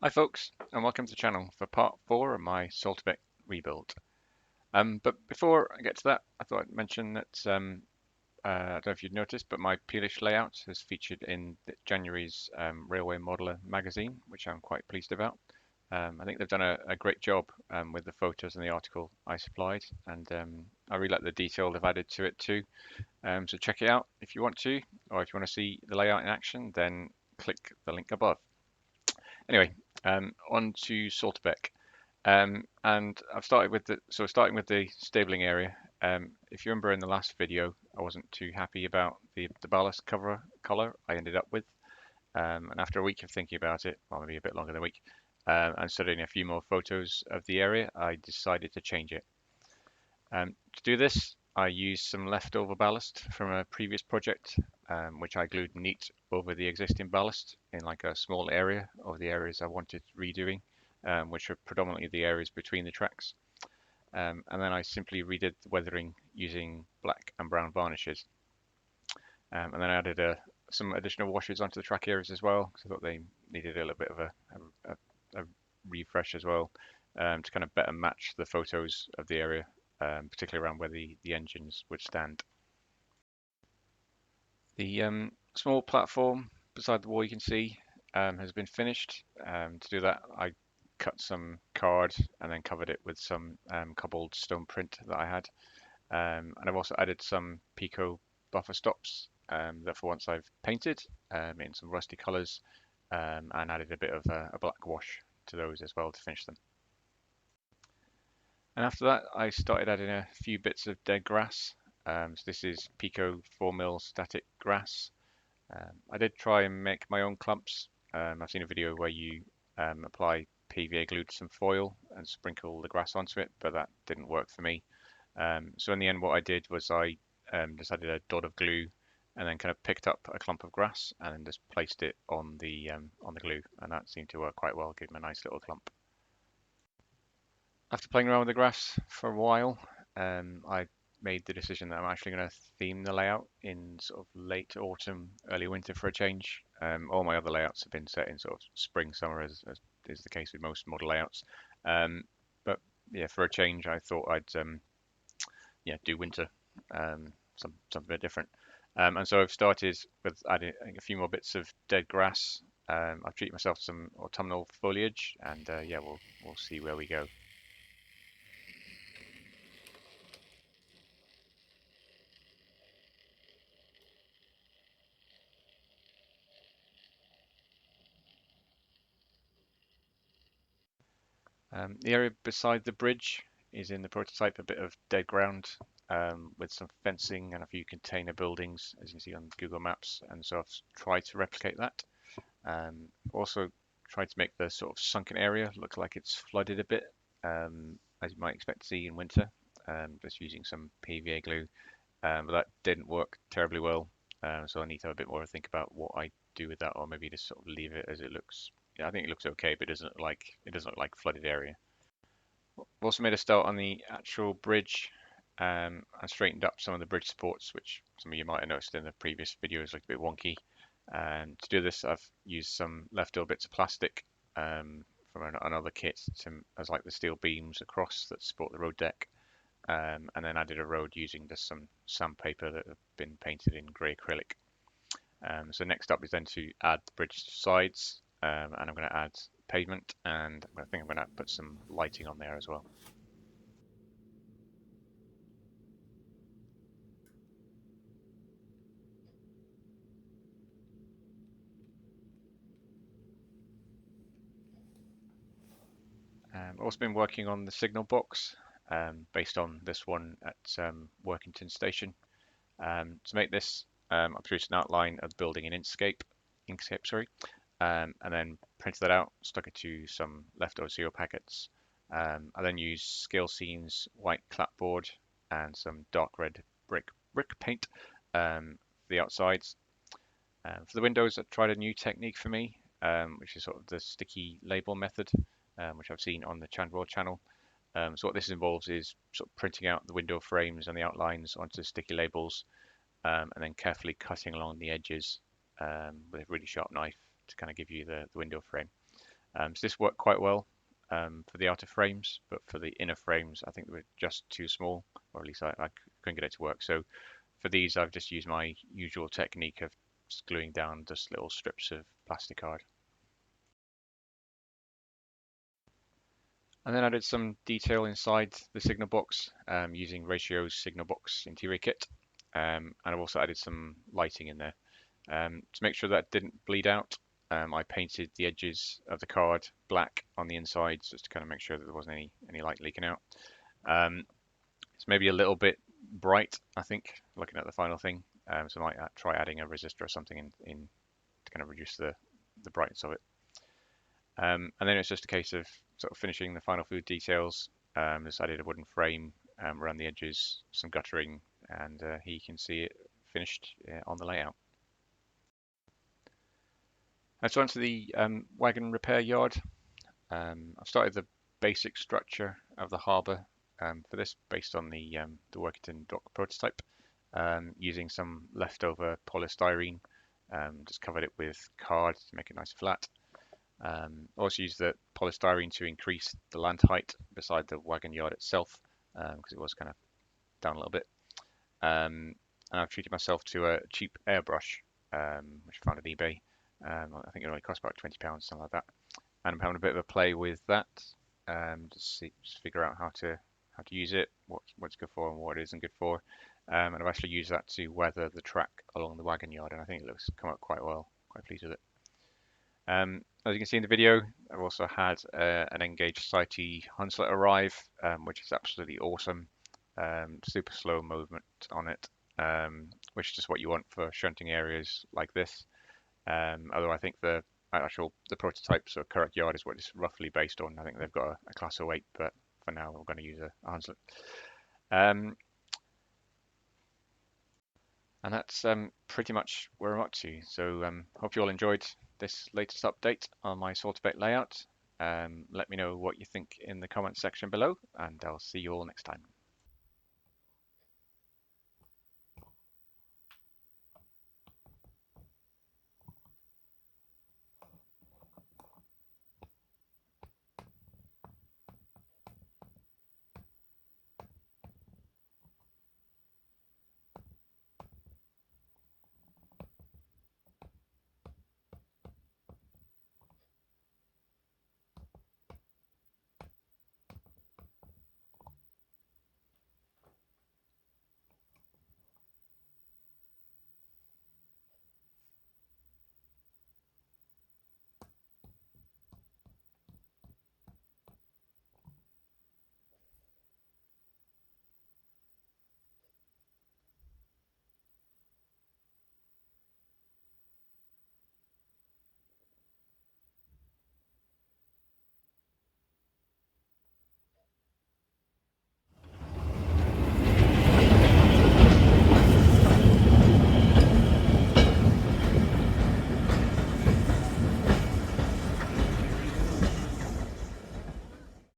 Hi folks, and welcome to the channel for part 4 of my Salterbeck rebuild. But before I get to that, I thought I'd mention that I don't know if you'd noticed, but my Peelish layout is featured in January's Railway Modeller magazine, which I'm quite pleased about. I think they've done a great job with the photos and the article I supplied, and I really like the detail they've added to it too. So check it out if you want to, or if you want to see the layout in action, then click the link above. Anyway, on to Salterbeck. And I've started with starting with the stabling area. If you remember in the last video, I wasn't too happy about the ballast cover color I ended up with. And after a week of thinking about it, well, maybe a bit longer than a week, and studying a few more photos of the area, I decided to change it. To do this, I used some leftover ballast from a previous project, which I glued neat over the existing ballast in like a small area of the areas I wanted redoing, which are predominantly the areas between the tracks. And then I simply redid the weathering using black and brown varnishes. And then I added some additional washes onto the track areas as well, because I thought they needed a little bit of a refresh as well, to kind of better match the photos of the area, particularly around where the engines would stand. The small platform beside the wall you can see has been finished. To do that, I cut some card and then covered it with some cobbled stone print that I had. And I've also added some Pico buffer stops that for once I've painted in some rusty colours, and added a bit of a black wash to those as well to finish them. And after that, I started adding a few bits of dead grass. So this is Pico 4mm static grass. I did try and make my own clumps. I've seen a video where you apply PVA glue to some foil and sprinkle the grass onto it, but that didn't work for me. So in the end, what I did was I just added a dot of glue and then kind of picked up a clump of grass and then just placed it on the glue, and that seemed to work quite well, give them a nice little clump. After playing around with the grass for a while, I made the decision that I'm actually going to theme the layout in sort of late autumn, early winter for a change. All my other layouts have been set in sort of spring, summer, as is the case with most model layouts. But yeah, for a change, I thought I'd do winter, something a bit different. And so I've started with adding a few more bits of dead grass. I've treated myself to some autumnal foliage, and yeah, we'll see where we go. The area beside the bridge is in the prototype a bit of dead ground, with some fencing and a few container buildings, as you can see on Google Maps, and so I've tried to replicate that. Also tried to make the sort of sunken area look like it's flooded a bit, as you might expect to see in winter, just using some PVA glue, but that didn't work terribly well, so I need to have a bit more to think about what I do with that, or maybe just sort of leave it as it looks. Yeah, I think it looks okay, but it doesn't look like flooded area. I've also made a start on the actual bridge, and straightened up some of the bridge supports, which some of you might have noticed in the previous videos looked a bit wonky. And to do this, I've used some leftover bits of plastic from another kit as like the steel beams across that support the road deck, and then added a road using just some sandpaper that have been painted in grey acrylic. So next up is then to add the bridge sides, and I'm going to add pavement, and I think I'm going to put some lighting on there as well. I've also been working on the signal box, based on this one at Workington Station. To make this, I produced an outline of the building in Inkscape, sorry, and then printed that out, stuck it to some leftover seal packets. I then used Scale Scenes white clapboard and some dark red brick paint for the outsides. For the windows, I tried a new technique for me, which is sort of the sticky label method, which I've seen on the Chandwell channel. So what this involves is sort of printing out the window frames and the outlines onto sticky labels, and then carefully cutting along the edges with a really sharp knife to kind of give you the window frame. So this worked quite well for the outer frames, but for the inner frames, I think they were just too small, or at least I couldn't get it to work. So for these, I've just used my usual technique of just gluing down just little strips of plastic card. And then I did some detail inside the signal box using Ratio's signal box interior kit. And I've also added some lighting in there. To make sure that didn't bleed out, I painted the edges of the card black on the inside just to kind of make sure that there wasn't any light leaking out. It's maybe a little bit bright, I think, looking at the final thing. So I might try adding a resistor or something in to kind of reduce the brightness of it. And then it's just a case of sort of finishing the final food details. Just added a wooden frame around the edges, some guttering, and here you can see it finished on the layout. So onto the wagon repair yard. I've started the basic structure of the harbour for this based on the Workington dock prototype, using some leftover polystyrene. Just covered it with card to make it nice and flat. Also used the polystyrene to increase the land height beside the wagon yard itself because it was kind of down a little bit. And I've treated myself to a cheap airbrush which I found on eBay. I think it only cost about £20, something like that. And I'm having a bit of a play with that, just figure out how to use it, what's good for and what it isn't good for. And I've actually used that to weather the track along the wagon yard, and I think it looks come up quite well. Quite pleased with it. As you can see in the video, I've also had an Engage Sighty Hunslet arrive, which is absolutely awesome. Super slow movement on it, which is just what you want for shunting areas like this. Although I think the prototype, so correct yard, is what it's roughly based on. I think they've got a class 08, but for now we're going to use a Hunslet. And that's pretty much where I'm up to. So hope you all enjoyed this latest update on my Salterbait layout. Let me know what you think in the comments section below, and I'll see you all next time.